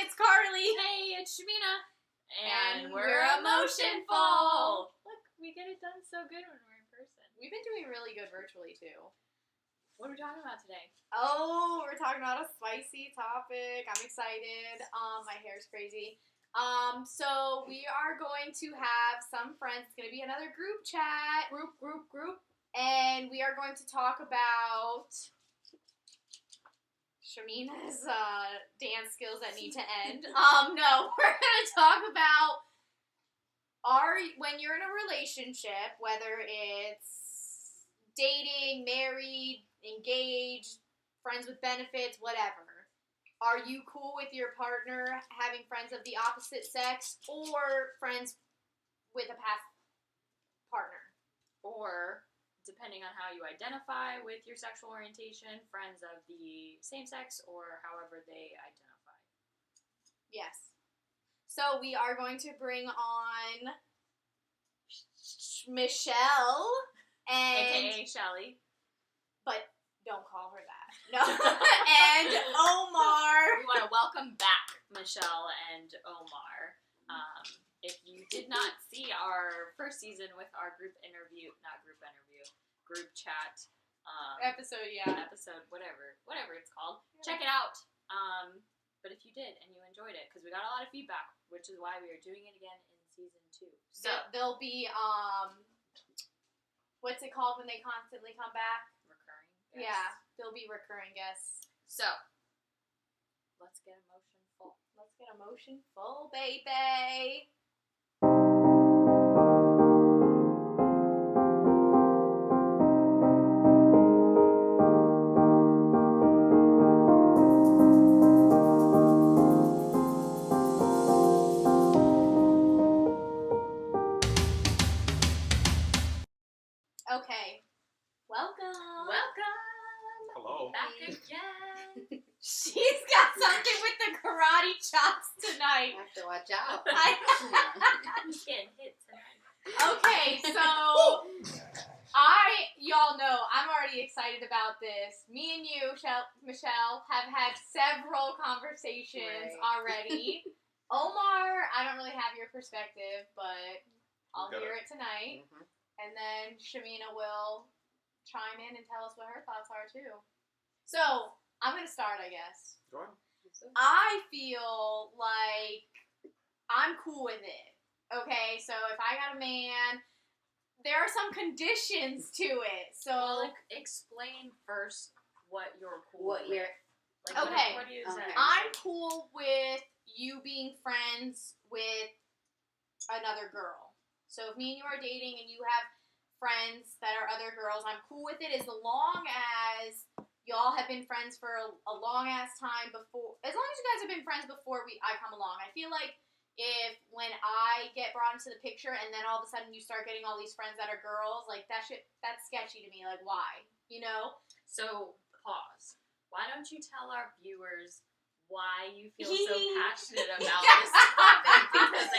it's Carly. Hey, it's Shamina. And we're Emotionful. Look, we get it done so good when we're in person. We've been doing really good virtually, too. What are we talking about today? Oh, we're talking about a spicy topic. I'm excited. My hair's crazy. So we are going to have some friends. It's going to be another group chat. Group. And we are going to talk about Shamina's dance skills that need to end. No, we're going to talk about when you're in a relationship, whether it's dating, married, engaged, friends with benefits, whatever. Are you cool with your partner having friends of the opposite sex or friends with a past partner? Or, depending on how you identify with your sexual orientation, friends of the same sex or however they identify. Yes. So we are going to bring on Michelle and AKA Shelly. But don't call her that. No. And Omar. We want to welcome back Michelle and Omar. If you did not see our first season with our group chat. Episode, whatever it's called. Yeah. Check it out. But if you did and you enjoyed it, because we got a lot of feedback, which is why we are doing it again in season 2. So there'll be, what's it called when they constantly come back? Recurring guests. Yeah, there'll be recurring guests. So, let's get emotionful. Let's get emotionful, baby. Okay. Welcome. Hello. Back again. She's got something with the karate chops tonight. I have to watch out. I'm just getting hit tonight. Okay, so y'all know, I'm already excited about this. Me and you, Michelle, have had several conversations already. Omar, I don't really have your perspective, but I'll hear it tonight. Mm-hmm. And then Shamina will chime in and tell us what her thoughts are, too. So, I'm going to start, I guess. Go on. I feel like I'm cool with it. Okay, so if I got a man, there are some conditions to it. So, Well, explain first what you're cool with. Okay. What do you say? I'm cool with you being friends with another girl. So if me and you are dating and you have friends that are other girls, I'm cool with it as long as y'all have been friends for a long-ass time before. As long as you guys have been friends before I come along. I feel like when I get brought into the picture and then all of a sudden you start getting all these friends that are girls, like that's sketchy to me. Like, why? You know? So, pause. Why don't you tell our viewers why you feel so passionate about this topic? Because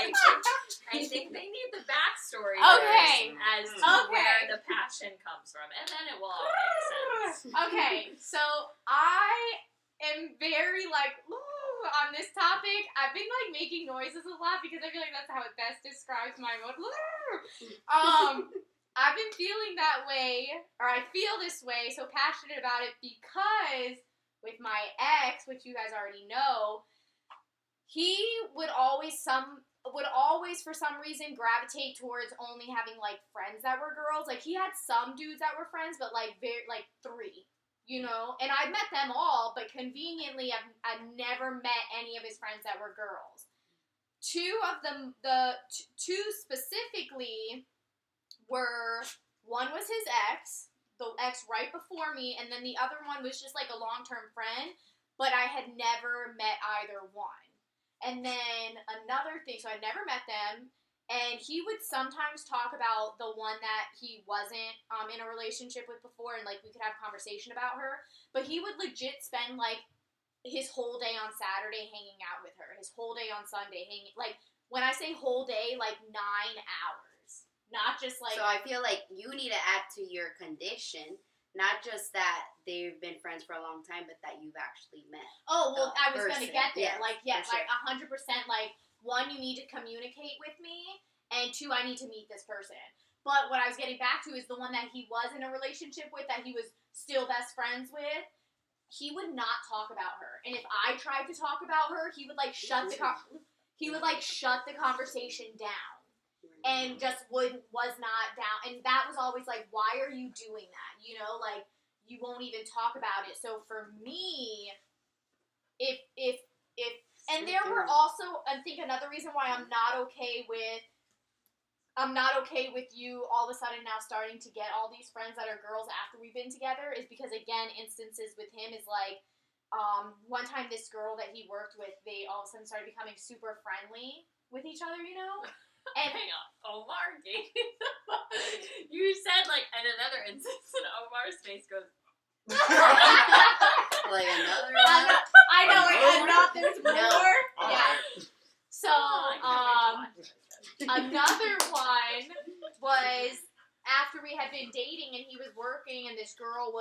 I think they need the backstory as to where the passion comes from, and then it will all make sense. Okay, so I am very on this topic. I've been making noises a lot because I feel like that's how it best describes my mood. I've been feeling that way, or I feel this way, so passionate about it because with my ex, which you guys already know, he would always for some reason gravitate towards only having friends that were girls. Like he had some dudes that were friends, but very 3, you know. And I met them all, but conveniently, I've never met any of his friends that were girls. 2 of them, the 2 specifically, were one was his ex. The ex right before me, and then the other one was just a long-term friend, but I had never met either one. And then another thing, so I never met them, and he would sometimes talk about the one that he wasn't in a relationship with before, and we could have conversation about her, but he would legit spend his whole day on Saturday hanging out with her, his whole day on Sunday hanging, when I say whole day, 9 hours. Not just So I feel like you need to add to your condition Not just that they've been friends for a long time, but that you've actually met. Oh, well, I was going to get there. Yes, like, yes, sure. like 100%. Like, one, you need to communicate with me, and two, I need to meet this person. But what I was getting back to is the one that he was in a relationship with, that he was still best friends with. He would not talk about her, and if I tried to talk about her, he would like shut the conversation down, and just was not down. And that was always like, why are you doing that? You know, like, you won't even talk about it. So for me, if and there were also, I think another reason why I'm not okay with you all of a sudden now starting to get all these friends that are girls after we've been together is because, again, instances with him is like, one time this girl that he worked with, they all of a sudden started becoming super friendly with each other, you know? And hang on, Omar gave you said, like, in another instance, and Omar's face goes, like another one? I know, there's more. All Yeah. right. So, I can't wait to watch this. another one was after we had been dating and he was working and this girl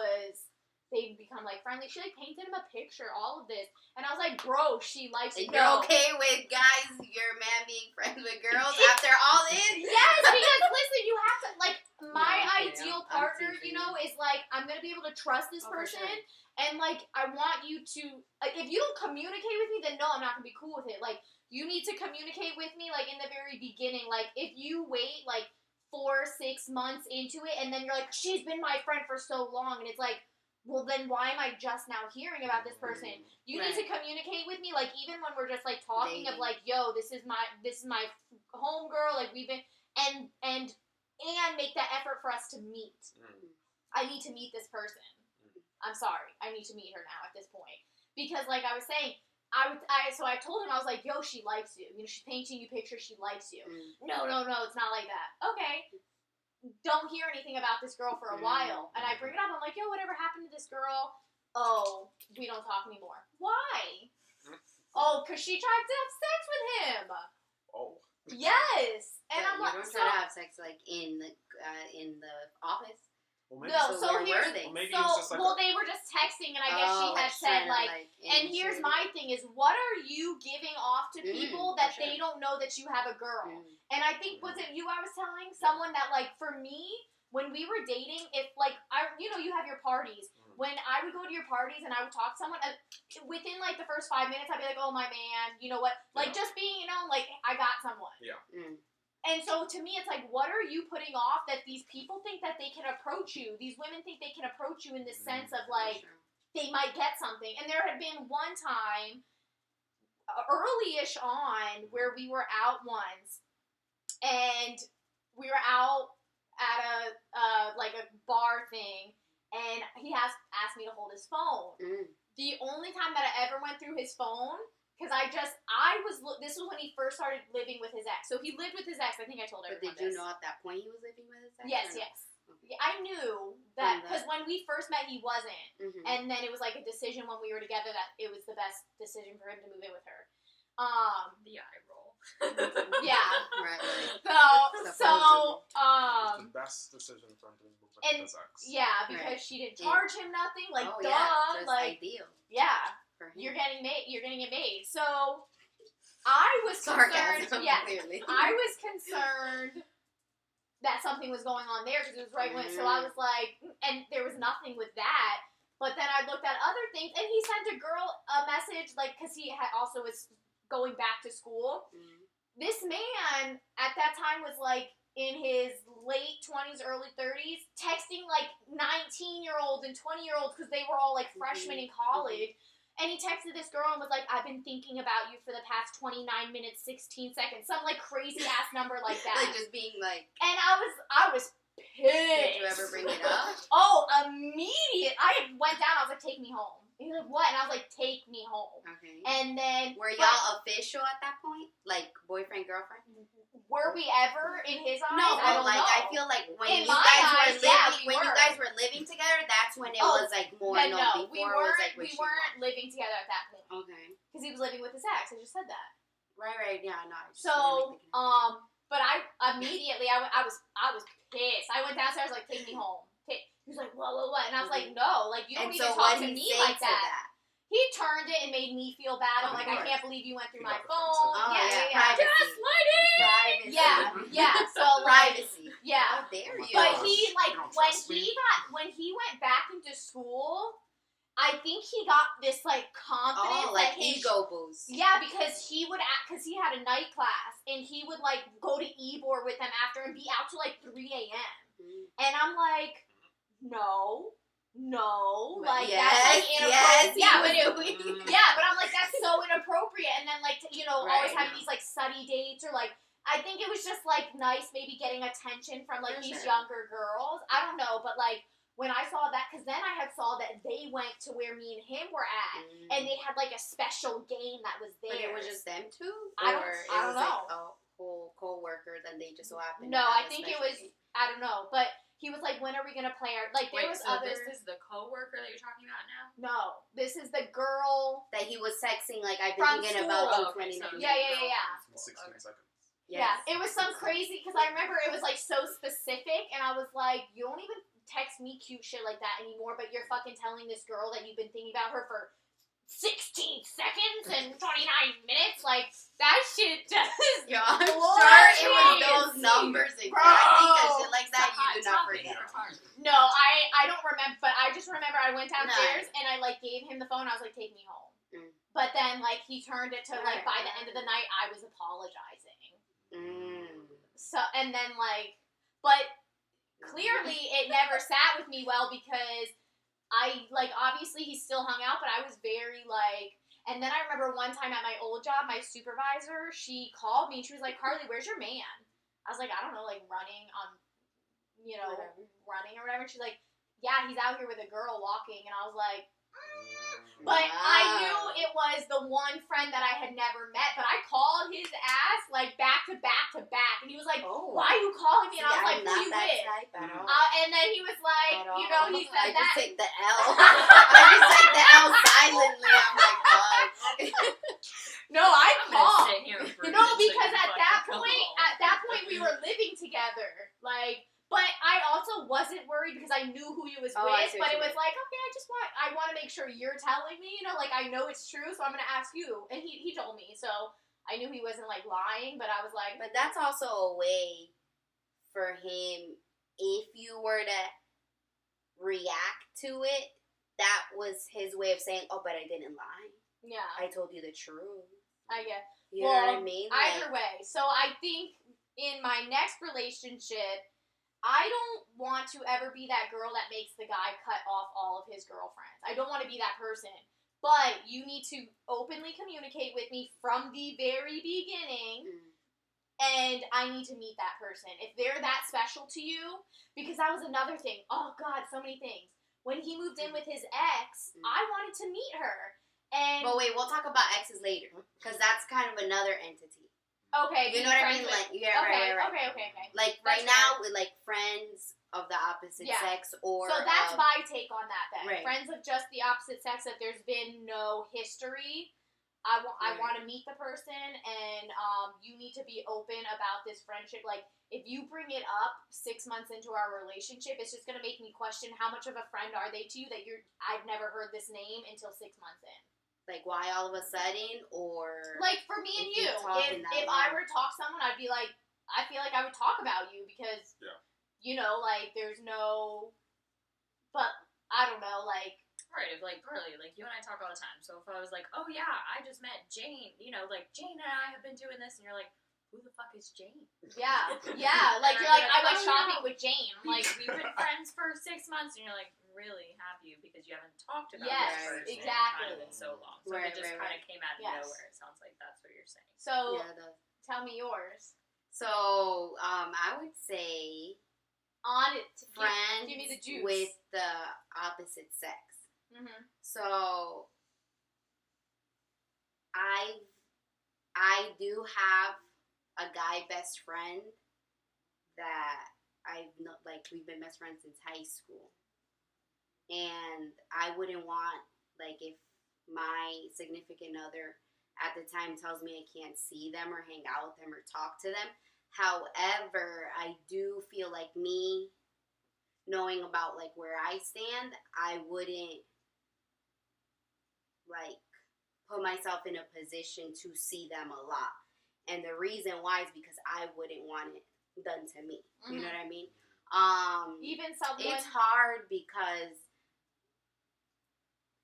they'd become like friendly. She like painted him a picture, all of this. And I was like, bro, she likes it. You're okay with guys, your man being friends with girls after all this? Yes, because listen, you have to, like, my No, ideal I'm partner, teasing you know, is like, I'm going to be able to trust this for person. sure. And like, I want you to, like, if you don't communicate with me, then no, I'm not going to be cool with it. Like, you need to communicate with me, like, in the very beginning. Like, if you wait, like, 4-6 months into it, and then you're like, she's been my friend for so long, and it's like, well, then why am I just now hearing about this person? You need to communicate with me, like, even when we're just, like, talking of, like, yo, this is my homegirl, like, we've been, and make that effort for us to meet. I need to meet this person. I'm sorry. I need to meet her now at this point. Because, like I was saying, so I told him, I was like, yo, she likes you. You know, she's painting you pictures, she likes you. No, it's not like that. Okay. Don't hear anything about this girl for a while. And I bring it up. I'm like, yo, whatever happened to this girl? Oh, we don't talk anymore. Why? Oh, because she tried to have sex with him. Oh. Yes. And I'm you like, don't try to have sex like in the office. Well, maybe no, so where here's were they? Well, maybe it was just like they were just texting, and I guess she had said like, and here's my thing is, what are you giving off to people that they don't know that you have a girl? And I think, was it you I was telling? Someone that, like, for me, when we were dating, if, like, you have your parties. When I would go to your parties and I would talk to someone, within, like, the first 5 minutes, I'd be like, oh, my man, you know what? Like, just being, you know, like, I got someone. Yeah. And so, to me, it's like, what are you putting off that these people think that they can approach you? These women think they can approach you in the sense of, like, they might get something. And there had been one time, early-ish on, where we were out once, and we were out at a bar thing, and he asked me to hold his phone. The only time that I ever went through his phone, because this was when he first started living with his ex. So he lived with his ex, I think I told everyone. But did you know at that point he was living with his ex? Yes. Okay. I knew that, because when we first met, he wasn't. And then it was like a decision when we were together that it was the best decision for him to move in with her. The eye roll. Yeah. Right. So, the best decision for him to move in with his ex. Yeah, because she didn't charge him nothing. Like, duh. Yeah, like, ideal. Yeah. For him. You're getting it made. So, I was concerned. Yes. Clearly. I was concerned that something was going on there because it was right when. So I was like, and there was nothing with that. But then I looked at other things, and he sent a girl a message, like, because he also was going back to school. This man at that time was like in his late 20s, early 30s, texting like 19-year-olds and 20-year-olds because they were all like freshmen in college. And he texted this girl and was like, I've been thinking about you for the past 29 minutes, 16 seconds. Some, like, crazy-ass number like that. Like, just being, like... And I was pissed. Did you ever bring it up? Oh, immediate. I went down. I was like, take me home. He was like, what? And I was like, take me home. Okay. And then... Were y'all official at that point? Like, boyfriend, girlfriend? Were we ever in his eyes? No, I don't like, know. I feel like when In you my guys eyes, you guys were living together, that's when it was, like, more then known. no, we Before it was, like, we weren't living together at that point. Okay. Because he was living with his ex. I just said that. Right, yeah, no. So, but I immediately, I was pissed. I went downstairs, like, take me home. He was like, what? And I was like, no, like, you don't And even so talk what to he me say like to that. He turned it and made me feel bad. I'm Oh, like, I right. can't believe you went through He my got phone. defensive. Yeah. Privacy. Yeah. So, like, Privacy. yeah. How dare you? But Gosh, he, like, you don't when trust me? he went back into school, I think he got this, like, confidence. like that his, ego boost. Yeah, because he would, because he had a night class, and he would, like, go to Ybor with them after and be out till, like, 3 a.m. And I'm like, no, like, yes, that's, like, inappropriate. yes, But I'm like, that's so inappropriate. And then, like, always Right. having these, like, study dates or, like, I think it was just, like, nice maybe getting attention from, like, For these sure. younger girls. I don't know, but, like, when I saw that, because then I had saw that they went to where me and him were at, and they had, like, a special game that was there. But it was just them two? I Or don't it was know. like a whole co-worker that they just so happened No, to have I a think it special was, game? I don't know, but he was like, when are we going to play our, like, there Wait, was so other, this is the coworker that you're talking about now? no, this is the girl, That he was texting like I've been From thinking school. about Oh, okay, 29 so Yeah. In 16 seconds. yeah, it was some crazy, because I remember it was, like, so specific, and I was like, you don't even text me cute shit like that anymore, but you're fucking telling this girl that you've been thinking about her for 16 seconds and 29 minutes, like, that shit just Yeah, I'm blows sure it was me. those numbers exactly. Bro. Because shit like that you do not forget. No, I don't remember, but I just remember I went downstairs and I, like, gave him the phone. I was like, take me home. But then, like, he turned it to, like, by the end of the night, I was apologizing. So, and then, like, but clearly it never sat with me well because I, like, obviously he still hung out, but I was very, like, and then I remember one time at my old job, my supervisor, she called me and she was like, Carly, where's your man? I was like, I don't know, like, running on, running or whatever. She's like, yeah, he's out here with a girl walking. And I was like, but I knew it was the one friend that I had never met. But I called his ass, like, back to back to back. And he was like, why are you calling me? And I was like, who you with? And then he was like, he said I that. just take the L. I just take the L silently. I'm like, fuck. No, I I'm gonna called. sit here and breathe No, so because you at fucking that point we were living together. Like, but I also wasn't worried because I knew who he was Oh, I with. see But what it you was like, okay, I want to make sure you're telling me. Like, I know it's true, so I'm gonna ask you. And he told me, so I knew he wasn't, like, lying. But I was like, But that's also a way for him, if you were to react to it, that was his way of saying, oh, but I didn't lie. yeah, I told you the truth. I get. You know what I mean? Either way, so I think in my next relationship, I don't want to ever be that girl that makes the guy cut off all of his girlfriends. I don't want to be that person. But you need to openly communicate with me from the very beginning, and I need to meet that person. If they're that special to you, because that was another thing. Oh, God, so many things. When he moved in with his ex, I wanted to meet her. But wait, we'll talk about exes later, because that's kind of another entity. Okay, You know what I mean? Like, yeah, right. Okay. Like, That's right now, with, like, friends of the opposite Yeah. sex, or... So that's my take on that then. Right. Friends of just the opposite sex, that there's been no history. I want to meet the person, and you need to be open about this friendship. Like, if you bring it up 6 months into our relationship, it's just going to make me question how much of a friend are they to you that I've never heard this name until 6 months in. Like, why all of a sudden, or... Like, for me and If you, you talk in that if I were to talk to someone, I'd be like, I feel like I would talk about you because, like, there's no, but I don't know, like. Right, like, Carly, like, you and I talk all the time. So if I was like, oh, yeah, I just met Jane, like, Jane and I have been doing this, and you're like, who the fuck is Jane? Yeah, like, And you're I'd like, be I went oh, shopping yeah. with Jane. I'm like, We've been friends for 6 months, and you're like, really, have you? Because you haven't talked about Yes, this person exactly. kind of in so long. So Right, it just right, kind right. of came out of Yes. nowhere. It sounds like that's what you're saying. so, Yeah, tell me yours. So, I would say On it, friends give me the juice. with the opposite sex. Mm-hmm. So, I do have a guy best friend that we've been best friends since high school. And I wouldn't want, like, if my significant other at the time tells me I can't see them or hang out with them or talk to them. However, I do feel like me knowing about, like, where I stand, I wouldn't, like, put myself in a position to see them a lot. And the reason why is because I wouldn't want it done to me. You know what I mean? Even someone... It's hard because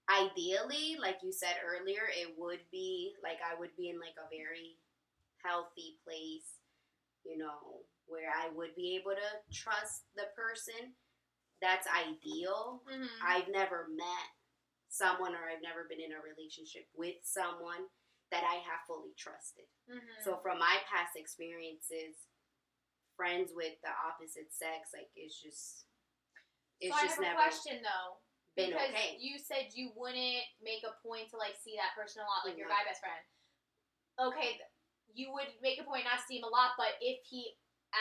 ideally, like you said earlier, it would be, like, I would be in, like, a very healthy place, you know, where I would be able to trust the person. That's ideal. I've never met someone, or I've never been in a relationship with someone that I have fully trusted. So from my past experiences, friends with the opposite sex, like, it's just so I have a question, though. Been because okay. You said you wouldn't make a point to, like, see that person a lot, like your guy best friend. Okay, you would make a point not to see him a lot, but if he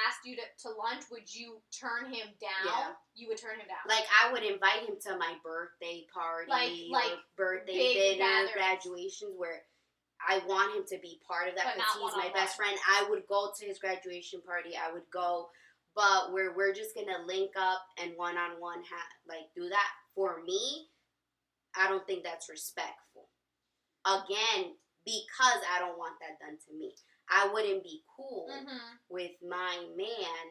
asked you to lunch, would you turn him down? Yeah. You would turn him down. Like, I would invite him to my birthday party, like birthday dinner, graduations, where I want him to be part of that because he's my best friend. I would go to his graduation party. I would go, but where we're just gonna link up and one-on-one do that. For me, I don't think that's respectful. Again, because I don't want that done to me. I wouldn't be cool with my man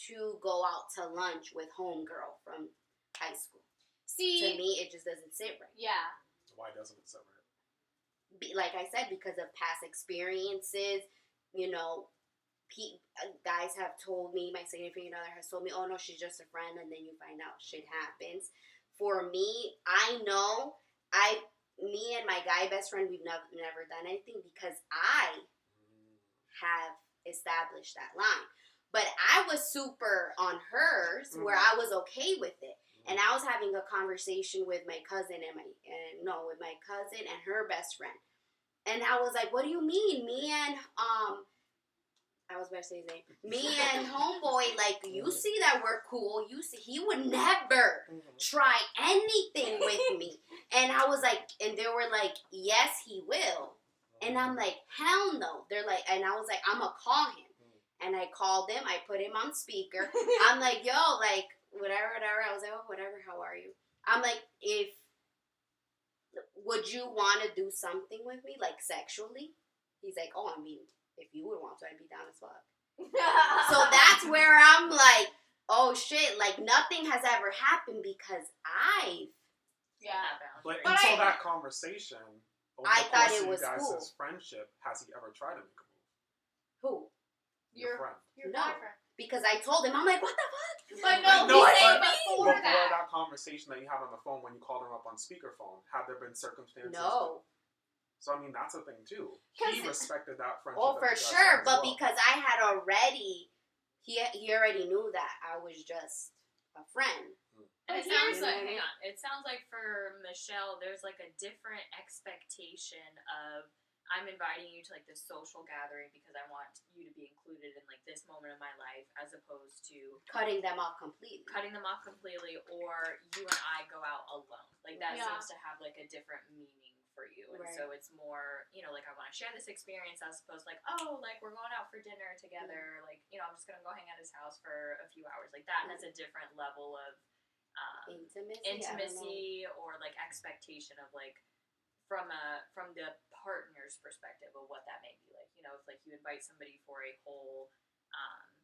to go out to lunch with homegirl from high school. See, to me, it just doesn't sit right. Yeah. Why doesn't it sit right? Like I said, because of past experiences, you know, guys have told me, my significant other has told me, oh no, she's just a friend, and then you find out shit happens. For me, I know, me and my guy best friend, we've never done anything because I have established that line. But I was super on hers, where I was okay with it. And I was having a conversation with my cousin with my cousin and her best friend. And I was like, what do you mean? Me and, I was about to say his name. Me and homeboy, like, you see that we're cool. You see, he would never try anything with me. And I was like, and they were like, yes, he will. And I'm like, hell no. They're like, and I was like, I'm going to call him. And I called him. I put him on speaker. I'm like, yo, like, whatever. I was like, oh, whatever, how are you? I'm like, would you want to do something with me, like, sexually? He's like, oh, I mean, if you would want to, I'd be down as fuck. So that's where I'm like, oh, shit, like, nothing has ever happened because But until that conversation, I thought it was cool. Guys' friendship, has he ever tried to make a move? Who? Your friend. Your boyfriend. Because I told him, I'm like, what the fuck? But before that conversation that you had on the phone when you called him up on speakerphone, had there been circumstances? No. So, I mean, that's a thing, too. He respected that friendship. Oh, for sure. But because I had already, he already knew that I was just a friend. And it sounds like, hang on, it sounds like for Michelle, there's like a different expectation of, I'm inviting you to like this social gathering because I want you to be included in like this moment of my life, as opposed to cutting them off completely, or you and I go out alone. Like that seems to have like a different meaning for you, and so it's more, you know, like I want to share this experience as opposed to like, oh, like we're going out for dinner together, like, you know, I'm just gonna go hang at his house for a few hours. Like that has a different level of intimacy or like expectation of like from the partner's perspective of what that may be like. You know, if like you invite somebody for a whole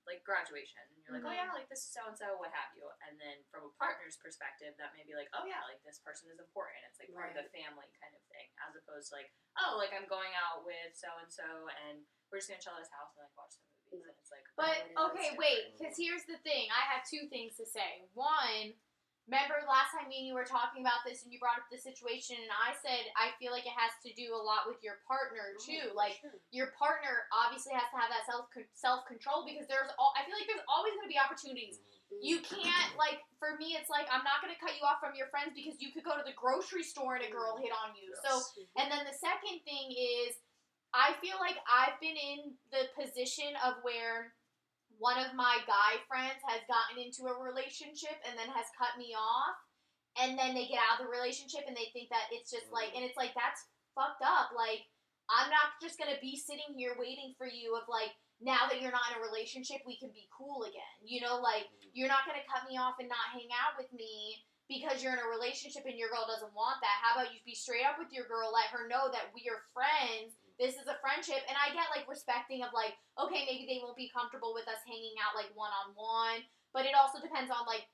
like graduation and you're like, oh yeah, like this is so and so, what have you, and then from a partner's perspective that may be like, oh yeah, like this person is important, it's like part of the family kind of thing, as opposed to like, oh, like I'm going out with so and so and we're just gonna chill at his house and like watch the movies, and it's like, but okay, wait, because here's the thing, I have two things to say. One, remember last time me and you were talking about this and you brought up the situation and I said I feel like it has to do a lot with your partner too. Like your partner obviously has to have that self-control because I feel like there's always going to be opportunities. You can't, like, for me it's like I'm not going to cut you off from your friends because you could go to the grocery store and a girl hit on you. So, and then the second thing is I feel like I've been in the position of where one of my guy friends has gotten into a relationship and then has cut me off, and then they get out of the relationship and they think that it's just like, and it's like, that's fucked up. Like, I'm not just gonna be sitting here waiting for you of like, now that you're not in a relationship, we can be cool again. You know, like, you're not going to cut me off and not hang out with me because you're in a relationship and your girl doesn't want that. How about you be straight up with your girl, let her know that we are friends, this is a friendship, and I get, like, respecting of, like, okay, maybe they won't be comfortable with us hanging out, like, one-on-one, but it also depends on, like,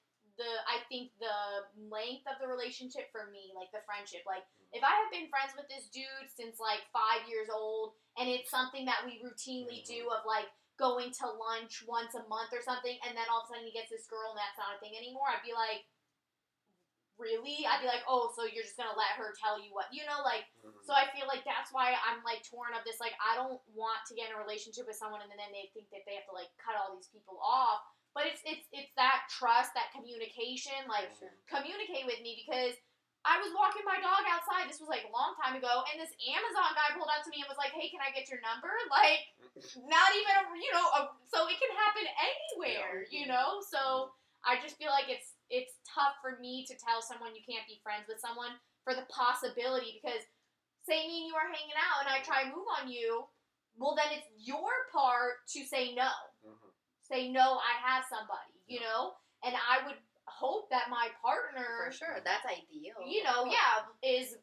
I think the length of the relationship for me, like, the friendship. Like, if I have been friends with this dude since, like, 5 years old, and it's something that we routinely do of, like, going to lunch once a month or something, and then all of a sudden he gets this girl and that's not a thing anymore, I'd be like, really? I'd be like, oh, so you're just gonna let her tell you what, you know, like, so I feel like that's why I'm, like, torn of this, like, I don't want to get in a relationship with someone and then they think that they have to, like, cut all these people off, but it's that trust, that communication, like, communicate with me, because I was walking my dog outside, this was, like, a long time ago, and this Amazon guy pulled up to me and was like, hey, can I get your number? Like, not even, so it can happen anywhere, you know? So I just feel like it's tough for me to tell someone you can't be friends with someone for the possibility, because say me and you are hanging out and I try to move on you, well, then it's your part to say no. Say, no, I have somebody, you know? And I would hope that my partner... For sure, that's ideal. You know, is,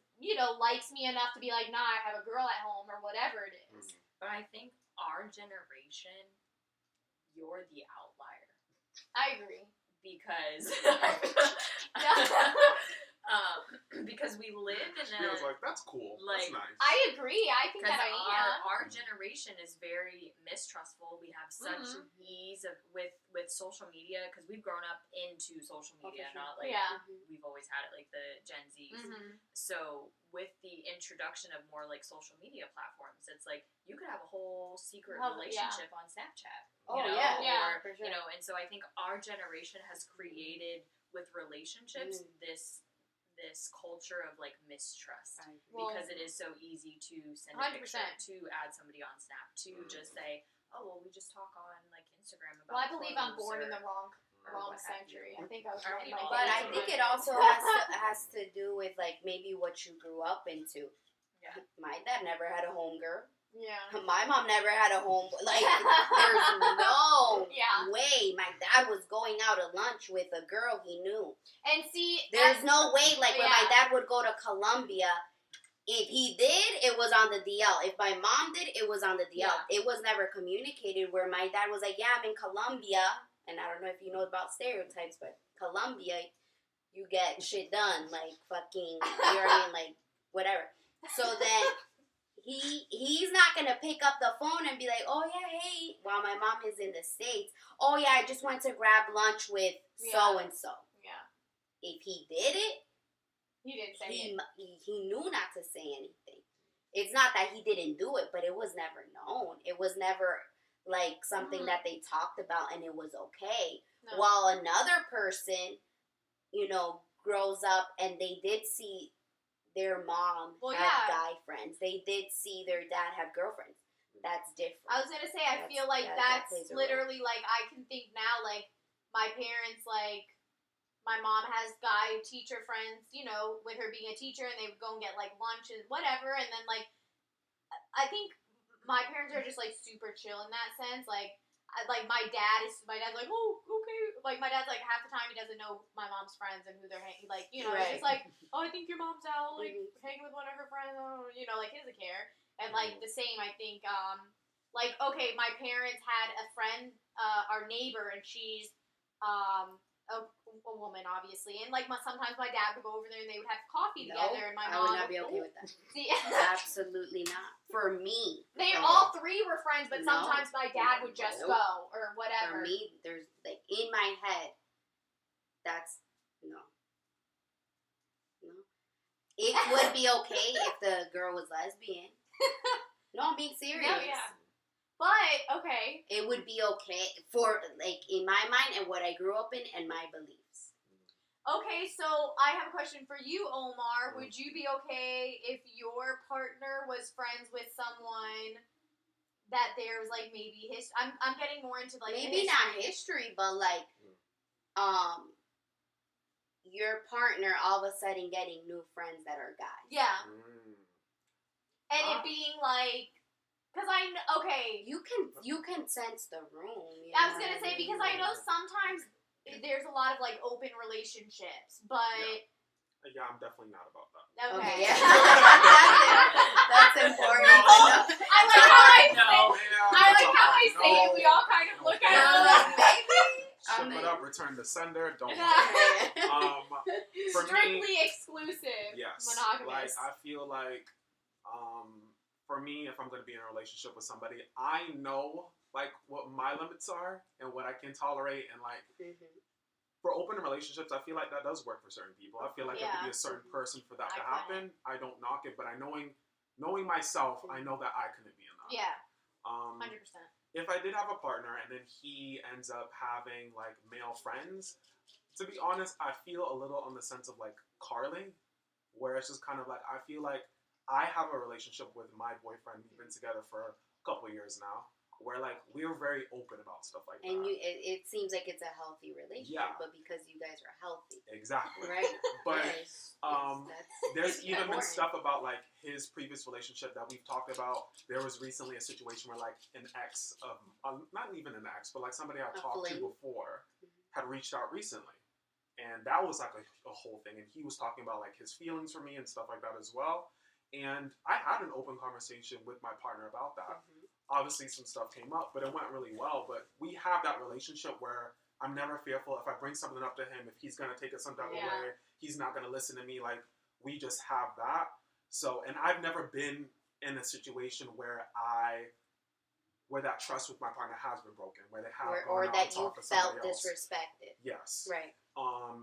likes me enough to be like, nah, I have a girl at home, or whatever it is. But I think our generation, you're the outlier. I agree. Because... because we live in a... Feels like, that's cool. Like, that's nice. I agree. I think that our generation is very mistrustful. We have such ease with social media, because we've grown up into social media, not like we've always had it like the Gen Zs. So with the introduction of more like social media platforms, it's like you could have a whole secret relationship on Snapchat. For sure. And so I think our generation has created with relationships this culture of like mistrust, because it is so easy to send a 100%. picture, to add somebody on Snap, to just say, oh, well, we just talk on like Instagram about. Well, I believe I'm born in the wrong century. I think I was born in But I think it also has to do with like maybe what you grew up into. Yeah. My dad never had a home girl. Yeah. My mom never had a home. Like, there's no way my dad was going out to lunch with a girl he knew. And see, there's no way. Like, when my dad would go to Colombia, if he did, it was on the DL. If my mom did, it was on the DL. Yeah. It was never communicated, where my dad was like, yeah, I'm in Colombia. And I don't know if you know about stereotypes, but Colombia, you get shit done. Like, fucking, you know what I mean? Like, whatever. So then... He's not going to pick up the phone and be like, oh, yeah, hey, while my mom is in the States. Oh, yeah, I just went to grab lunch with so-and-so. Yeah. If he did it, he didn't say it. He knew not to say anything. It's not that he didn't do it, but it was never known. It was never, like, something that they talked about and it was okay. No. While another person, grows up and they did see... their mom have guy friends. They did see their dad have girlfriends. That's different. I was going to say, I feel like that's literally, like, I can think now, like, my parents, like, my mom has guy teacher friends, with her being a teacher, and they would go and get, like, lunch and whatever, and then, like, I think my parents are just, like, super chill in that sense. Like, my dad's like, oh, okay. Like, my dad's like, half the time he doesn't know my mom's friends and who they're hanging. Like, it's like, oh, I think your mom's out, like, hanging with one of her friends. Oh, like, he doesn't care. And, like, the same, I think, like, okay, my parents had a friend, our neighbor, and she's, a woman, obviously. And, like, sometimes my dad would go over there and they would have coffee together. And my mom... I would not be okay with that. See, absolutely not. For me. They all three were friends, but sometimes my dad would just go or whatever. For me, there's, like, in my head, that's... No. It would be okay if the girl was lesbian. No, I'm being serious. No, yeah. But, okay. It would be okay for, like, in my mind and what I grew up in and my beliefs. Okay, so I have a question for you, Omar. Would you be okay if your partner was friends with someone that there's, like, maybe I'm getting more into, like, maybe not history, but, like, your partner all of a sudden getting new friends that are guys. Yeah. And it being, like, Because okay. You can sense the room. I was gonna say, because I know sometimes there's a lot of like open relationships, but yeah, I'm definitely not about that. Okay. Yeah. That's important. I like how I No. say it. We all kind of look at No, it. maybe. Ship it up, return to sender. Don't. For Strictly me, exclusive. yes. Monogamous. Like I feel like, for me, if I'm going to be in a relationship with somebody, I know like what my limits are and what I can tolerate, and like. For open relationships, I feel like that does work for certain people. I feel like there could be a certain person for that to happen. I don't knock it, but knowing myself, I know that I couldn't be enough. Yeah. 100%. If I did have a partner and then he ends up having like male friends, to be honest, I feel a little on the sense of like Carly, where it's just kind of like I feel like I have a relationship with my boyfriend. We've been together for a couple of years now. Where like we're very open about stuff like that, and it seems like it's a healthy relationship, but because you guys are healthy, exactly, right? But there's that's even been important. stuff about like his previous relationship that we've talked about. There was recently a situation where like an ex of not even an ex, but like somebody I talked to before had reached out recently, and that was like a whole thing. And he was talking about like his feelings for me and stuff like that as well. And I had an open conversation with my partner about that. Obviously, some stuff came up, but it went really well. But we have that relationship where I'm never fearful. If I bring something up to him, if he's going to take it some type of way, he's not going to listen to me. Like, we just have that. So, and I've never been in a situation where that trust with my partner has been broken, where they have or gone out that and you talked to felt somebody else. disrespected. Yes. Right.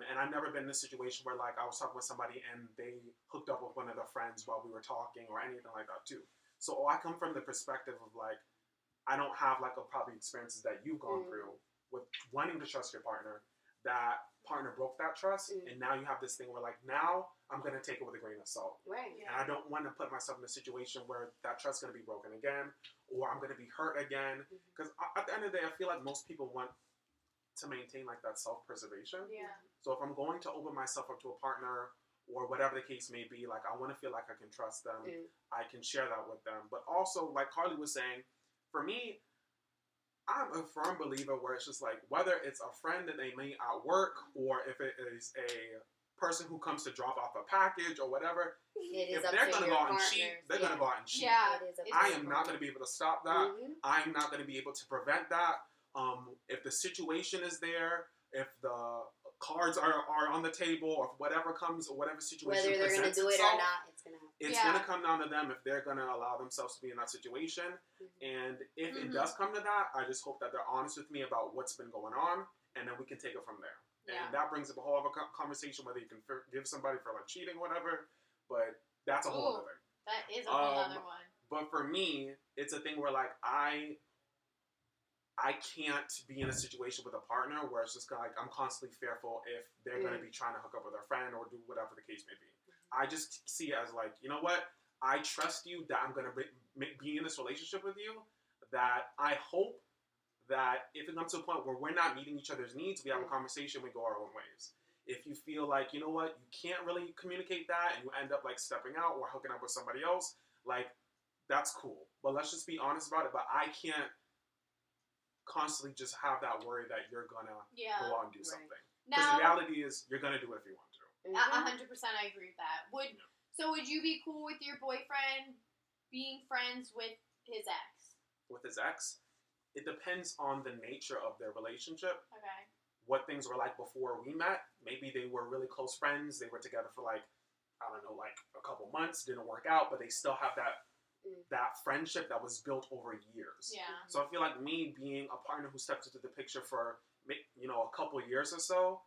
And I've never been in a situation where like I was talking with somebody and they hooked up with one of their friends while we were talking or anything like that too. So I come from the perspective of like, I don't have like probably experiences that you've gone through with wanting to trust your partner. That partner broke that trust, and now you have this thing where like now I'm gonna take it with a grain of salt. Right. And I don't want to put myself in a situation where that trust's gonna be broken again, or I'm gonna be hurt again. Because at the end of the day, I feel like most people want to maintain like that self-preservation. Yeah. So if I'm going to open myself up to a partner or whatever the case may be, like I want to feel like I can trust them. I can share that with them. But also, like Carly was saying, for me, I'm a firm believer where it's just like, whether it's a friend that they meet at work or if it is a person who comes to drop off a package or whatever, if they're going to go out and cheat, they're going to go out and cheat. Yeah. I am not going to be able to stop that. I'm not going to be able to prevent that. If the situation is there, if the cards are on the table, or whatever comes, or whatever situation whether they're going to do it or not, it's going to happen. It's going to come down to them if they're going to allow themselves to be in that situation. And if it does come to that, I just hope that they're honest with me about what's been going on, and then we can take it from there. And that brings up a whole other conversation, whether you can forgive somebody for like cheating, whatever. But that's a whole other thing. That is a whole other one. But for me, it's a thing where like I can't be in a situation with a partner where it's just like I'm constantly fearful if they're going to be trying to hook up with their friend or do whatever the case may be. I just see it as like, you know what? I trust you that I'm going to be in this relationship with you, that I hope that if it comes to a point where we're not meeting each other's needs, we have a conversation, we go our own ways. If you feel like, you know what, you can't really communicate that and you end up like stepping out or hooking up with somebody else, like that's cool. But let's just be honest about it. But I can't constantly just have that worry that you're gonna go out and do something. Because the reality is you're gonna do it if you want to. 100% I agree with that. Would you be cool with your boyfriend being friends with his ex? With his ex? It depends on the nature of their relationship. Okay. What things were like before we met. Maybe they were really close friends. They were together for like, I don't know, like a couple months, didn't work out, but they still have that friendship that was built over years. Yeah. So I feel like me being a partner who steps into the picture for, you know, a couple years or so,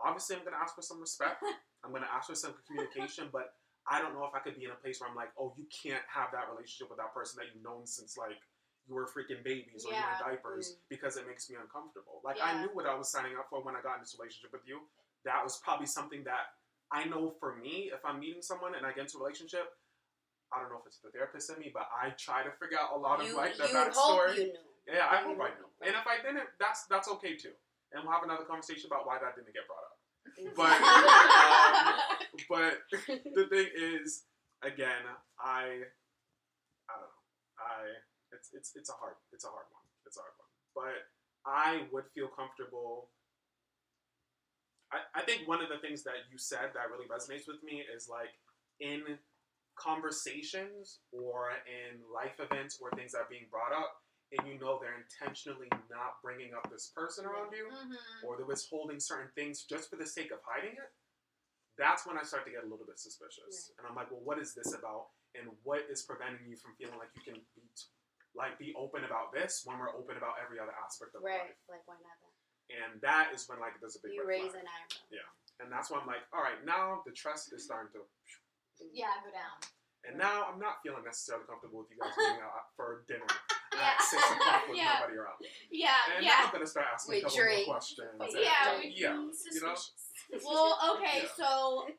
obviously I'm going to ask for some respect. I'm going to ask for some communication, but I don't know if I could be in a place where I'm like, oh, you can't have that relationship with that person that you've known since like you were freaking babies or you were in diapers because it makes me uncomfortable. Like I knew what I was signing up for when I got in this relationship with you. That was probably something that I know for me, if I'm meeting someone and I get into a relationship, I don't know if it's the therapist in me, but I try to figure out a lot of like the backstory. Hope you knew. Yeah, I hope I knew. And if I didn't, that's okay too. And we'll have another conversation about why that didn't get brought up. But the thing is, again, I don't know. it's a hard one. It's a hard one. But I would feel comfortable. I think one of the things that you said that really resonates with me is like in conversations or in life events or things that are being brought up, and you know they're intentionally not bringing up this person around you, or they're withholding certain things just for the sake of hiding it. That's when I start to get a little bit suspicious, and I'm like, well, what is this about, and what is preventing you from feeling like you can be open about this when we're open about every other aspect of life? Like why not that? And that is when like there's a big You red raise flag. an eyebrow. Yeah, and that's when I'm like, all right, now the trust is starting to. Yeah, go down. And now I'm not feeling necessarily comfortable with you guys going out for dinner Yeah. at 6 o'clock with Yeah. nobody around. Yeah, And yeah. now I'm gonna start asking a With couple drinks. more questions. and- Yeah, you know. Well, okay, Yeah. so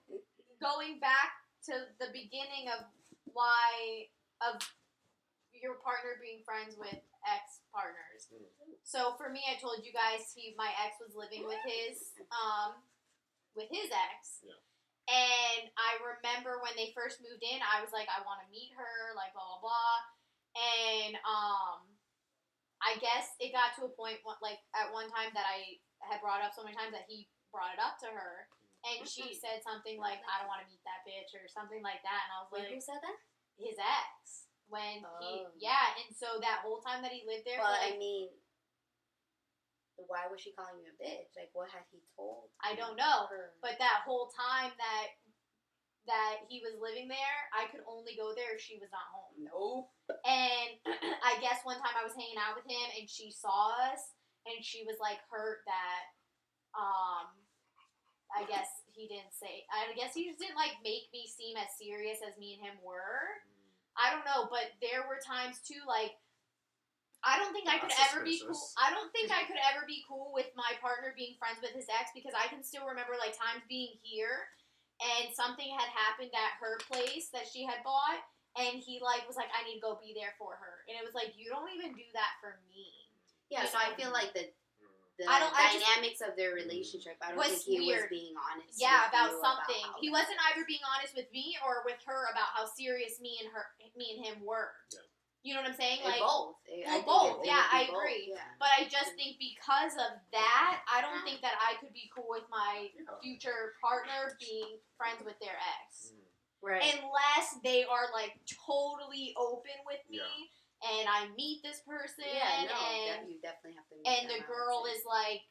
going back to the beginning of your partner being friends with ex-partners. So for me, I told you guys my ex was living with his ex. Yeah. And I remember when they first moved in, I was like, I want to meet her, like blah blah blah. And I guess it got to a point like at one time that I had brought up so many times that he brought it up to her, and she said something like, I don't want to meet that bitch or something like that, and I was Wait, like, who said that? his ex. When Oh. and so that whole time that he lived there, Well, for like, I mean, why was she calling you a bitch? Like, what had he told I don't know, her? but that whole time that he was living there, I could only go there if she was not home. Nope. And I guess one time I was hanging out with him and she saw us and she was like hurt that I guess he just didn't like make me seem as serious as me and him were. I don't know, but there were times too, like, I don't think I could That's ever be cool. suspicious. I don't think I could ever be cool with my partner being friends with his ex, because I can still remember like times being here and something had happened at her place that she had bought, and he like was like, I need to go be there for her, and it was like, you don't even do that for me. Yeah, so I feel like the I just- dynamics of their relationship, I don't was think he weird. was being honest. Yeah, with about you something. how He that wasn't was. either being honest with me or with her about how serious me and him were. Yeah. You know what I'm saying? Like, both. I think both. it Yeah, would be I both, agree. Yeah. But I just think because of that, I don't think that I could be cool with my future partner being friends with their ex. Right. Unless they are like totally open with me, Yeah. and I meet this person, and you definitely have to meet and them, the I would girl say. is like,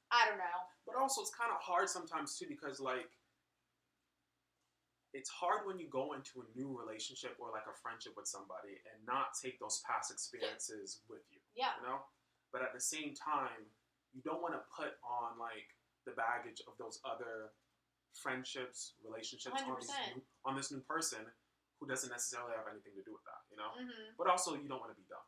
I don't know. But also, it's kind of hard sometimes too, because like, it's hard when you go into a new relationship or like a friendship with somebody and not take those past experiences with you. Yeah. You know? But at the same time, you don't want to put on like the baggage of those other friendships, relationships 100%. on this new person who doesn't necessarily have anything to do with that, you know? Mm-hmm. But also, you don't want to be dumb.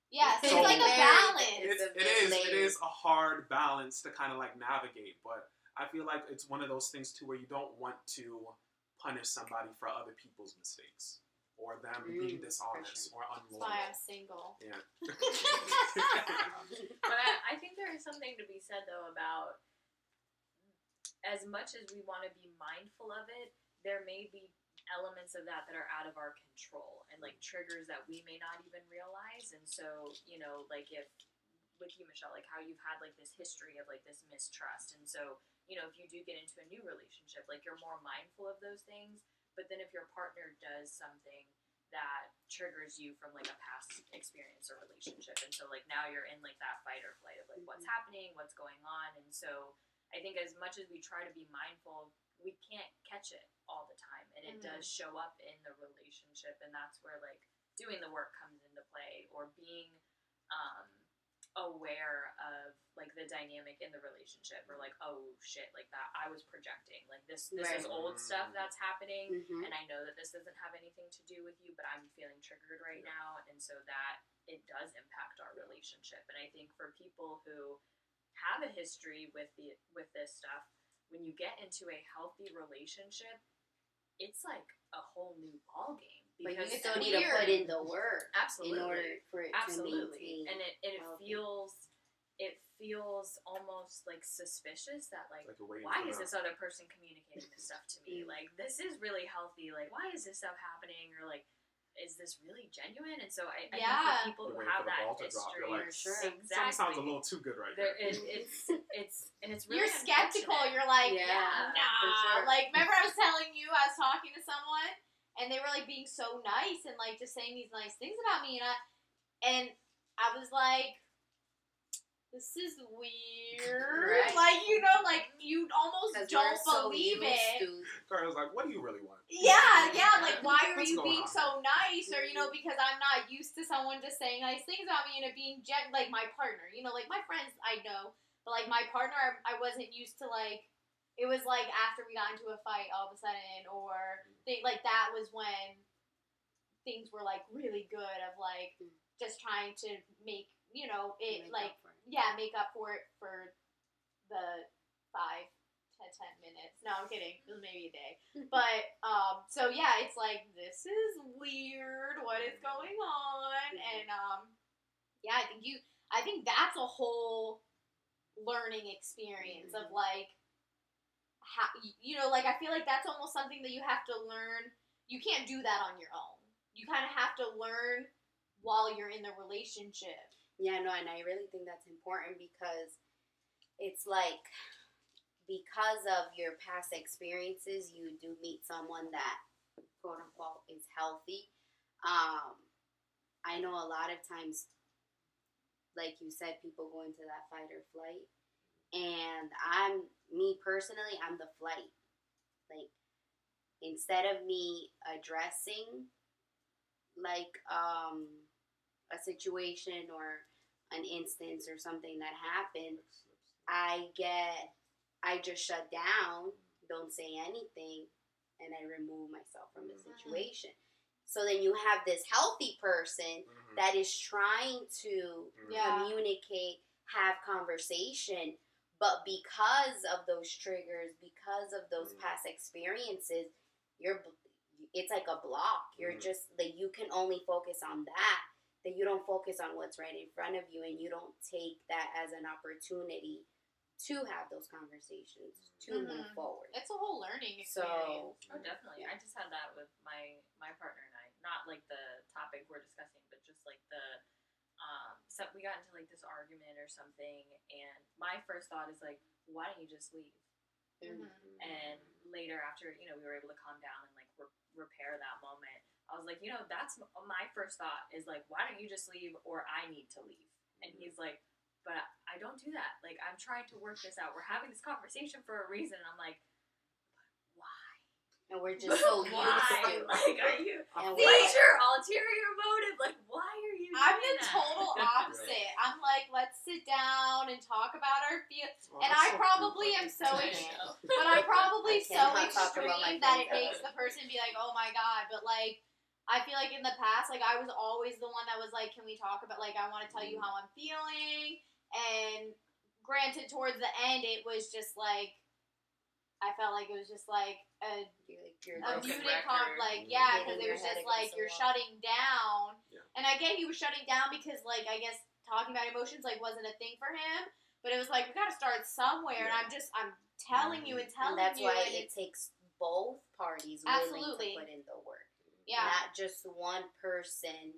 Yeah, so So- it's like a balance. It is a hard balance to kind of like navigate, but I feel like it's one of those things too where you don't want to punish somebody for other people's mistakes or them being dishonest or That's unloyal. why I'm single. Yeah. But I think there is something to be said though about, as much as we want to be mindful of it, there may be elements of that are out of our control and like triggers that we may not even realize. And so, like if with you, Michelle, like how you've had like this history of like this mistrust, and so if you do get into a new relationship, like you're more mindful of those things. But then if your partner does something that triggers you from like a past experience or relationship, and so like now you're in like that fight or flight of like what's happening, what's going on. And so I think as much as we try to be mindful, we can't catch it all the time, and it does show up in the relationship, and that's where like doing the work comes into play, or being aware of like the dynamic in the relationship, or like, oh shit, like that I was projecting, like this Right. is old stuff that's happening, Mhm. and I know that this doesn't have anything to do with you, but I'm feeling triggered right now, and so that it does impact our relationship. And I think for people who have a history with this stuff, when you get into a healthy relationship, it's like a whole new ballgame. But you Because still need to put in the work absolutely in order for it absolutely, to maintain. and it healthy. feels almost like suspicious that like Like you're waiting why for is that. this other person communicating this stuff to me? Like, this is really healthy. Like, why is this stuff happening? Or like, is this really genuine? And so I think Yeah. for people who You're have waiting that for the ball to drop. history, You're like, Sure. something exactly, sounds a little too good right there, now. it's really You're skeptical. unfortunate. You're like, Yeah, nah. for sure. Like, remember I was telling you I was talking to someone and they were like being so nice and like just saying these nice things about me, and I was like, this is weird. Right. Like, you know, like you almost 'Cause don't we're so believe used it. to- Carla's like, what do you really want? Yeah, like why are What's you going being on? so nice? Or, you know, because I'm not used to someone just saying nice things about me and it being like my partner. You know, like my friends I know, but like my partner I wasn't used to, like, it was like after we got into a fight all of a sudden, or like that was when things were like really good of like just trying to make, you know, it Make like up for it. make up for it for the 5 to 10 minutes. No, I'm kidding. It was maybe a day. But so yeah, it's like, this is weird. What is going on? And yeah, I think that's a whole learning experience of like how, you know, like I feel like that's almost something that you have to learn. You can't do that on your own. You kind of have to learn while you're in the relationship. Yeah, no, and I really think that's important because it's like, because of your past experiences, you do meet someone that, quote unquote, is healthy. I know a lot of times, like you said, people go into that fight or flight, and me personally, I'm the flight. Like, instead of me addressing, like, a situation or an instance or something that happened, I just shut down, don't say anything, and I remove myself from the situation. So then you have this healthy person that is trying to communicate, have conversation, but because of those triggers, because of those past experiences, it's like a block. You're just, like, you can only focus on that you don't focus on what's right in front of you, and you don't take that as an opportunity to have those conversations, to move forward. It's a whole learning experience. Oh, definitely. I just had that with my partner and I. Not like the topic we're discussing, but just like the so we got into like this argument or something, and my first thought is like, why don't you just leave? And later, after, you know, we were able to calm down and like repair that moment, I was like, you know, that's my first thought is like, why don't you just leave, or I need to leave? And he's like, but I don't do that. Like, I'm trying to work this out. We're having this conversation for a reason. And I'm like, why? And we're just so used Why? to. Like, are you? And What's your ulterior motive? Like, why are you? I'm doing the that? total opposite. I'm like, let's sit down and talk about our feelings. Well, And that's I so probably cute. am so I extreme. know. But I'm probably I so cannot talk about my extreme that it feelings. makes the person be like, oh my god. But like, I feel like in the past, like I was always the one that was like, can we talk about, like, I want to tell you how I'm feeling. And granted, towards the end, it was just like, I felt like it was just like a broken muted record. like, Hitting because it your was head just like, against the you're wall. shutting down. Yeah. And I get he was shutting down because, like, I guess talking about emotions, like, wasn't a thing for him. But it was like, we gotta start somewhere. And I'm telling you and telling And that's you. why and it takes both parties Absolutely. willing to put in the work. Yeah. Not just one person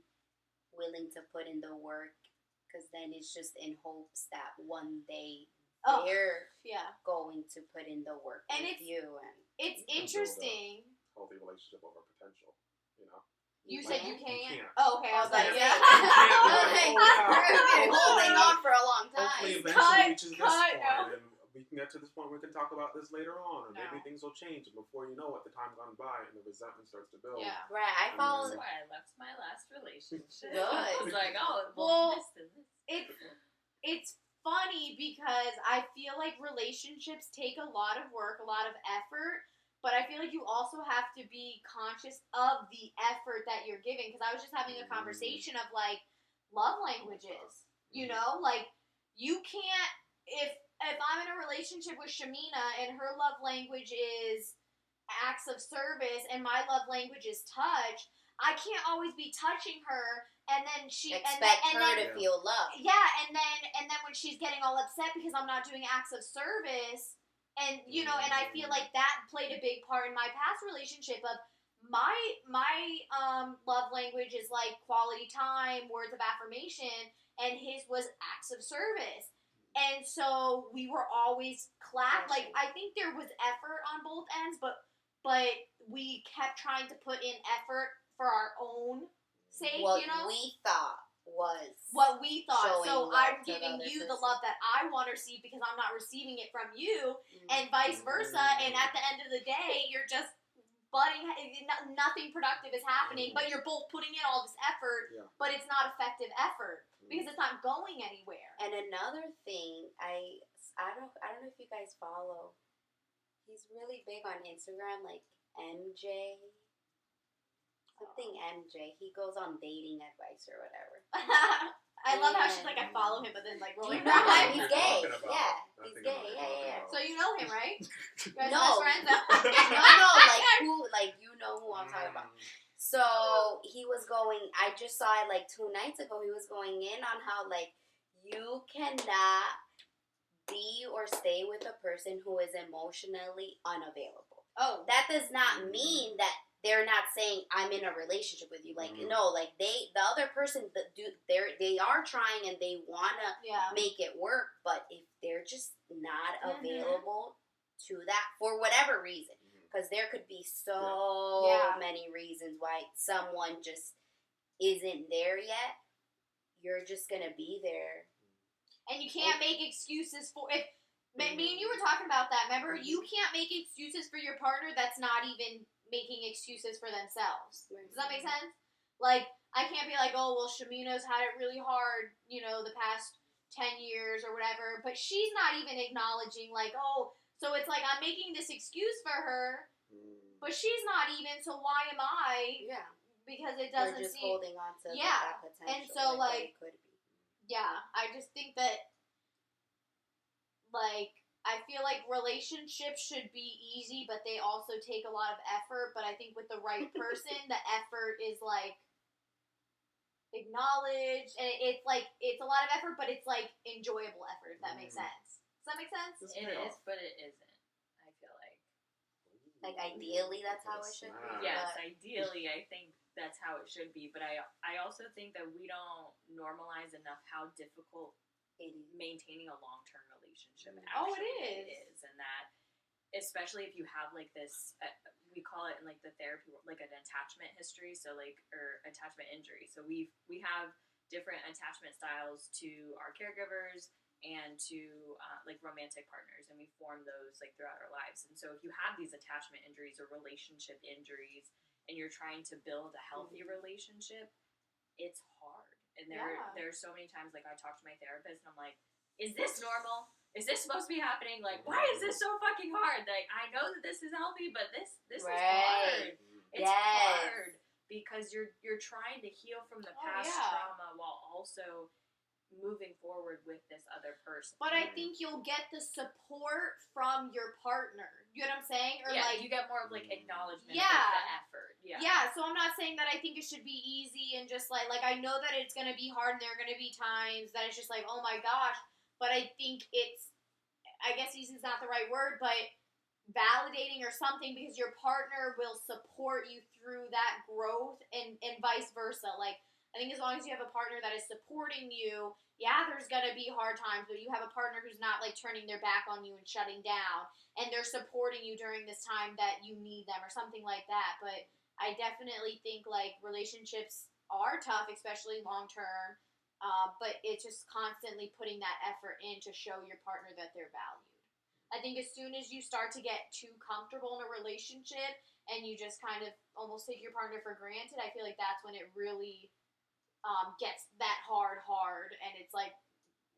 willing to put in the work, because then it's just in hopes that one day they're going to put in the work And with it's- you. And It's You can build interesting. Healthy relationship over potential, you know? You Like, said you you can't? can't. Oh, okay. I was like, You yeah. can't. We've been holding on for a long Hopefully time. eventually reaches this cut, point, and we can get to this point where we can talk about this later on, and maybe No. things will change, and before you know it, the time gone by, and the resentment starts to build. Yeah. Right, I follow. That's why I left my last relationship. Good. I was like, oh, Well, this and this. It's funny because I feel like relationships take a lot of work, a lot of effort, but I feel like you also have to be conscious of the effort that you're giving. Because I was just having a conversation of like love languages. You know, like you can't, if I'm in a relationship with Shamina and her love language is acts of service and my love language is touch, I can't always be touching her and then she Expect and her then, to feel love. yeah, and then when she's getting all upset because I'm not doing acts of service, and you know, and I feel like that played a big part in my past relationship of my love language is like quality time, words of affirmation, and his was acts of service. And so we were always like, I think there was effort on both ends, but we kept trying to put in effort for our own sake, what you know? we thought was what we thought. showing So love I'm to giving the other you the person. love that I want to receive because I'm not receiving it from you, and vice versa. And at the end of the day, you're just butting. Nothing productive is happening, but you're both putting in all this effort, but it's not effective effort because it's not going anywhere. And another thing, I don't know if you guys follow. He's really big on Instagram, like MJ. Something MJ. He goes on dating advice or whatever. I love how she's like, I follow him, but then like rolling her No, eyes. he's gay. Yeah, he's gay. Yeah. So you know him, right? You guys No. are best friends? No, like who? Like you know who I'm talking about. So he was going. I just saw it like 2 nights ago. He was going in on how like you cannot be or stay with a person who is emotionally unavailable. Oh, That does not mean that they're not saying I'm in a relationship with you. Like no, like the other person they are trying and they wanna make it work, but if they're just not available to that for whatever reason, because there could be so many reasons why someone just isn't there yet. You're just gonna be there, and you can't make excuses for if. Me and you were talking about that. Remember, you can't make excuses for your partner that's not even making excuses for themselves. Does that make sense? Like, I can't be like, oh, well, Shamina's had it really hard, you know, the past 10 years or whatever, but she's not even acknowledging, like, oh, so it's like I'm making this excuse for her, but she's not even, so why am I? Yeah. Because it doesn't We're just seem... holding on to that potential. And so, like, what it could be. Yeah, I just think that, like, I feel like relationships should be easy, but they also take a lot of effort. But I think with the right person, the effort is, like, acknowledged. And it's, like, it's a lot of effort, but it's, like, enjoyable effort, if that makes sense. Does that make sense? It is, but it isn't, I feel like. Like, ideally, that's how it should be. Yes, ideally, I think that's how it should be. But I also think that we don't normalize enough how difficult maintaining a long-term relationship actually is, and that especially if you have like this we call it in like the therapy like an attachment history, so like or attachment injury. So we have different attachment styles to our caregivers and to like romantic partners, and we form those like throughout our lives. And so if you have these attachment injuries or relationship injuries and you're trying to build a healthy relationship, it's hard. And there's so many times, like, I talk to my therapist, and I'm like, is this normal? Is this supposed to be happening? Like, why is this so fucking hard? Like, I know that this is healthy, but this is hard. It's hard because you're trying to heal from the past trauma while also moving forward with this other person. But I think you'll get the support from your partner. You know what I'm saying? Or like you get more of like acknowledgement of like, the effort. Yeah, so I'm not saying that I think it should be easy and just like I know that it's gonna be hard and there are gonna be times that it's just like, oh my gosh. But I think I guess easy is not the right word, but validating or something, because your partner will support you through that growth and vice versa. Like, I think as long as you have a partner that is supporting you, there's gonna be hard times, but you have a partner who's not like turning their back on you and shutting down, and they're supporting you during this time that you need them or something like that. But I definitely think like relationships are tough, especially long term, but it's just constantly putting that effort in to show your partner that they're valued. I think as soon as you start to get too comfortable in a relationship and you just kind of almost take your partner for granted, I feel like that's when it really gets that hard, and it's like,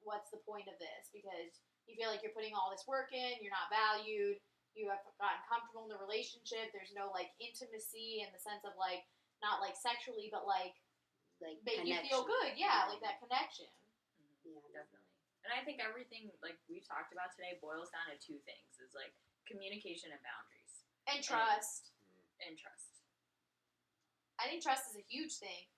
what's the point of this? Because you feel like you're putting all this work in, you're not valued, you have gotten comfortable in the relationship, there's no like intimacy in the sense of like, not like sexually, but like make you feel good, like that connection. Yeah, definitely. And I think everything like we've talked about today boils down to two things: is like communication and boundaries, and trust. And trust. I think trust is a huge thing.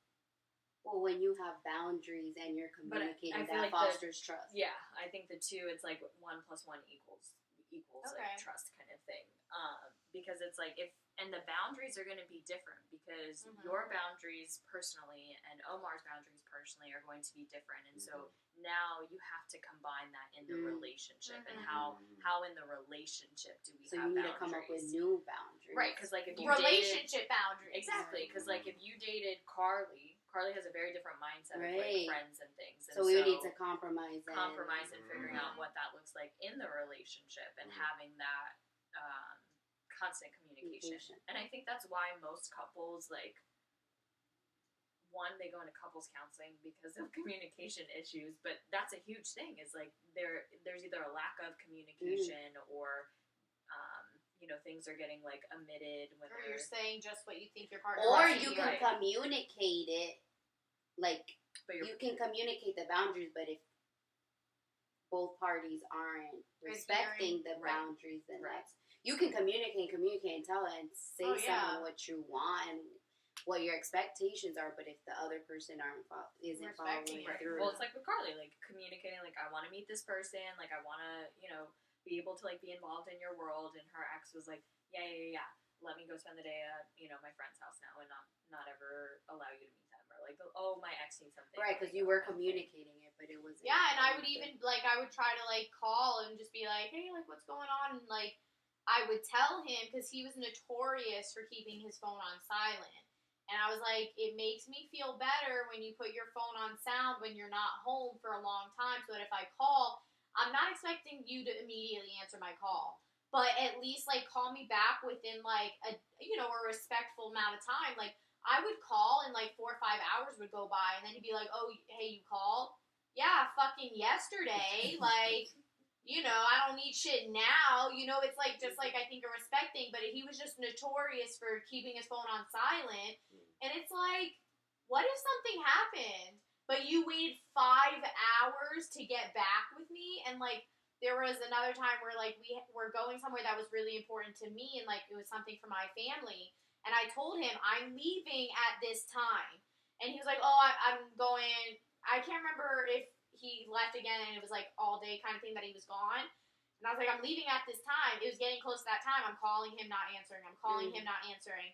Well, when you have boundaries and you're communicating, that like fosters trust. Yeah, I think the two, it's like 1 + 1 = equals like trust kind of thing. Because it's like and the boundaries are going to be different because your boundaries personally and Omar's boundaries personally are going to be different, and so now you have to combine that in the relationship and how in the relationship do we have boundaries? So you need to come up with new boundaries, right? Because like if you relationship boundaries, exactly. Because like if you dated Carly has a very different mindset of like friends and things, and so we would need to compromise and figuring out what that looks like in the relationship and having that constant communication. And I think that's why most couples, like, one, they go into couples counseling because of communication issues, but that's a huge thing, is like there's either a lack of communication or things are getting like omitted when or you're saying just what you think your partner or you can communicate it, like, you can communicate the boundaries, but if both parties aren't respecting the boundaries, then that's, you can communicate and tell and say someone what you want and what your expectations are, but if the other person isn't following through. Well, it's like with Carly, like communicating, like, I want to meet this person, like I want to, be able to like be involved in your world, and her ex was like, yeah, let me go spend the day at my friend's house now and not ever allow you to meet them, or like, oh, my ex needs something, right? Because you were communicating it, but it wasn't. Yeah, and I would even like I would try to like call and just be like, hey, like what's going on, and like I would tell him, because he was notorious for keeping his phone on silent. And I was like, it makes me feel better when you put your phone on sound when you're not home for a long time, so that if I call, I'm not expecting you to immediately answer my call, but at least like call me back within like a respectful amount of time. Like I would call and like 4 or 5 hours would go by, and then he'd be like, oh, hey, you called? Yeah, fucking yesterday. Like, I don't need shit now. It's like just like I think a respect thing, but he was just notorious for keeping his phone on silent. And it's like, what if something happened, but you waited 5 hours to get back with me? And like, there was another time where like we were going somewhere that was really important to me, and like it was something for my family. And I told him, I'm leaving at this time. And he was like, oh, I'm going, I can't remember if he left again and it was like all day kind of thing that he was gone. And I was like, I'm leaving at this time. It was getting close to that time. I'm calling him, not answering. I'm calling him, not answering.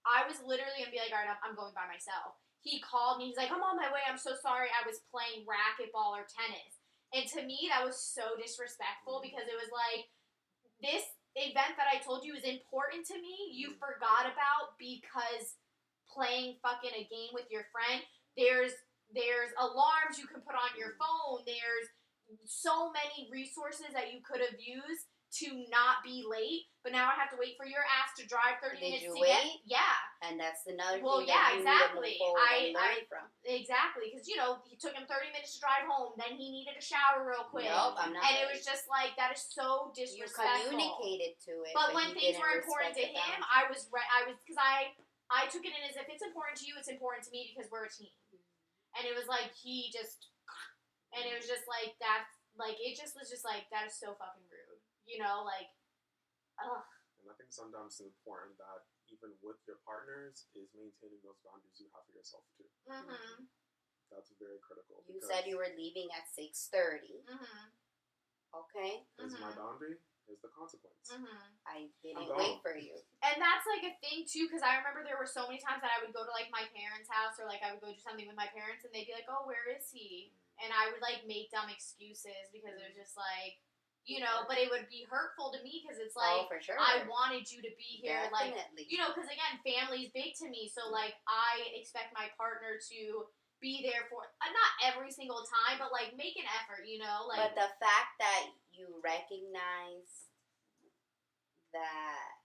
I was literally going to be like, all right, I'm going by myself. He called me. He's like, I'm on my way. I'm so sorry. I was playing racquetball or tennis. And to me, that was so disrespectful, because it was like, this event that I told you is important to me, you forgot about because playing fucking a game with your friend. There's alarms you can put on your phone. There's so many resources that you could have used to not be late, but now I have to wait for your ass to drive 30 minutes to get. Yeah. And that's another well, thing. Yeah, exactly. I exactly, because he took him 30 minutes to drive home. Then he needed a shower real quick. Nope, I'm not. And it was just like, that is so disrespectful. You communicated to it, but when things were important to him, I was because I took it in as if it's important to you, it's important to me because we're a team. And it was like it was just like that's like it just was just like, that is so fucking rude. Like, ugh. And I think sometimes it's important that even with your partners is maintaining those boundaries you have for yourself too. Mm-hmm. That's very critical. You said you were leaving at 6:30. Mm-hmm. Okay. Is my boundary? Is the consequence? I didn't wait for you. And that's like a thing too, because I remember there were so many times that I would go to like my parents' house, or like I would go do something with my parents, and they'd be like, "Oh, where is he?" And I would like make dumb excuses because it was just like, but it would be hurtful to me because it's like, for sure. I wanted you to be here. Definitely. Like, because again, family's big to me. So like, I expect my partner to be there for, not every single time, but like make an effort, like. But the fact that you recognize that,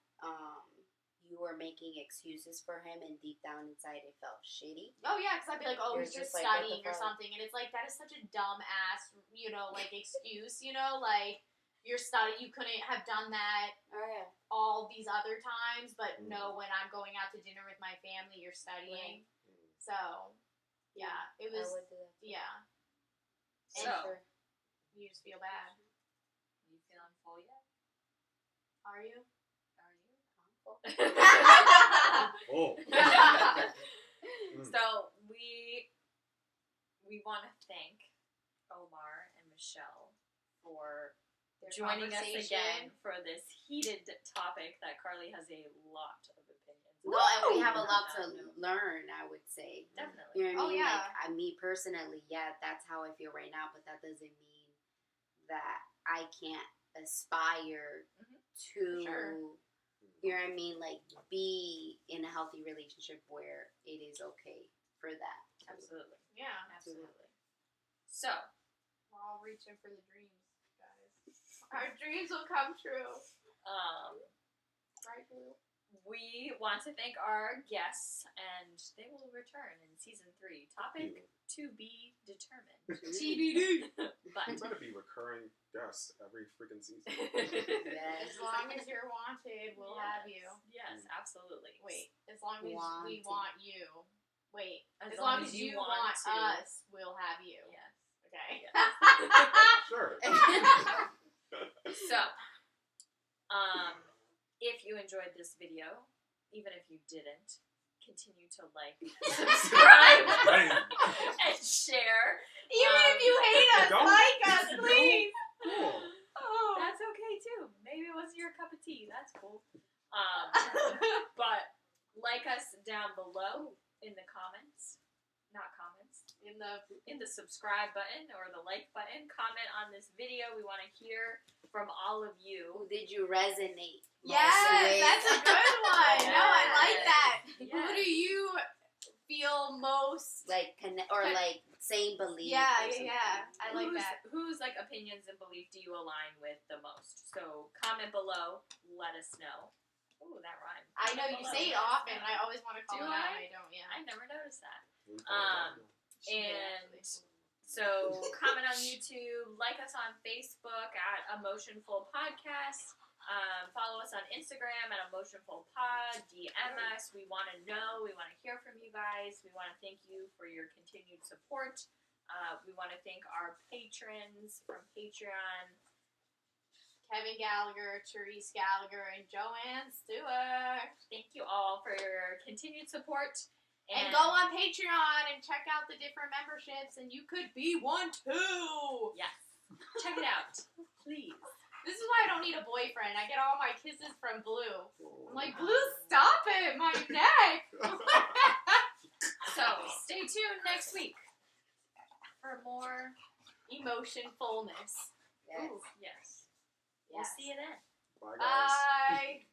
you were making excuses for him, and deep down inside it felt shitty. Oh yeah, because I'd be like, oh, he's just like, studying or something, and it's like, that is such a dumb ass, like excuse, like, you're studying, you couldn't have done that all these other times, but no, when I'm going out to dinner with my family, you're studying. So, yeah, it was, I would do that. Yeah. So, you just feel bad. You feeling full yet? Are you? Oh. So we want to thank Omar and Michelle for joining us conversation. again for this heated topic that Carly has a lot of opinions. No, and we have a lot to learn, I would say. Definitely. You know what I mean? yeah. Like, me personally, yeah, that's how I feel right now, but that doesn't mean that I can't aspire to, Sure. you know what I mean? Like, be in a healthy relationship where it is okay for that. Absolutely. Yeah. Absolutely. So, We're all reaching for the dreams, guys. Our dreams will come true. Right, Blue? we want to thank our guests, and they will return in season 3. Topic to be determined. TBD. But You better be recurring guests every freaking season. As long as you're wanted, we'll have you. Yes, absolutely. Wait, as long as we Wanted. want you. Wait, As as long as you you want to. us, we'll have you. Yes. Okay. Sure. So, if you enjoyed this video, even if you didn't, continue to like, subscribe, and share. Even if you hate us, Don't- like us, please. Cool. Oh. That's okay too. Maybe it wasn't your cup of tea. That's cool. But like us down below in the comments. Not comments. In the subscribe button or the like button. Comment on this video. We want to hear from all of you. Who did you resonate? Yes, most that's a with? good one. No, I like that. Who Yes. do you feel most? Like, connect, or like, same belief. Yeah, or something. yeah. I like that. Whose like opinions and belief do you align with the most? So comment below. Let us know. Ooh, that rhymed. I know you say it often. I always want to call Do it out, I? and I don't. Yeah. I never noticed that. Um, And so comment on YouTube, like us on Facebook at Emotionful Podcast, follow us on Instagram at Emotionful Pod, DM us. We want to know, we want to hear from you guys. We want to thank you for your continued support. We want to thank our patrons from Patreon. Kevin Gallagher, Therese Gallagher, and Joanne Stewart. Thank you all for your continued support. And go on Patreon and check out the different memberships, and you could be one too. Yes. Check it out, please. This is why I don't need a boyfriend. I get all my kisses from Blue. I'm like, Blue, stop it, my neck. So stay tuned next week for more Emotion fullness. Yes. Ooh, yes. We'll Yes. see you then. Bye, guys. Bye.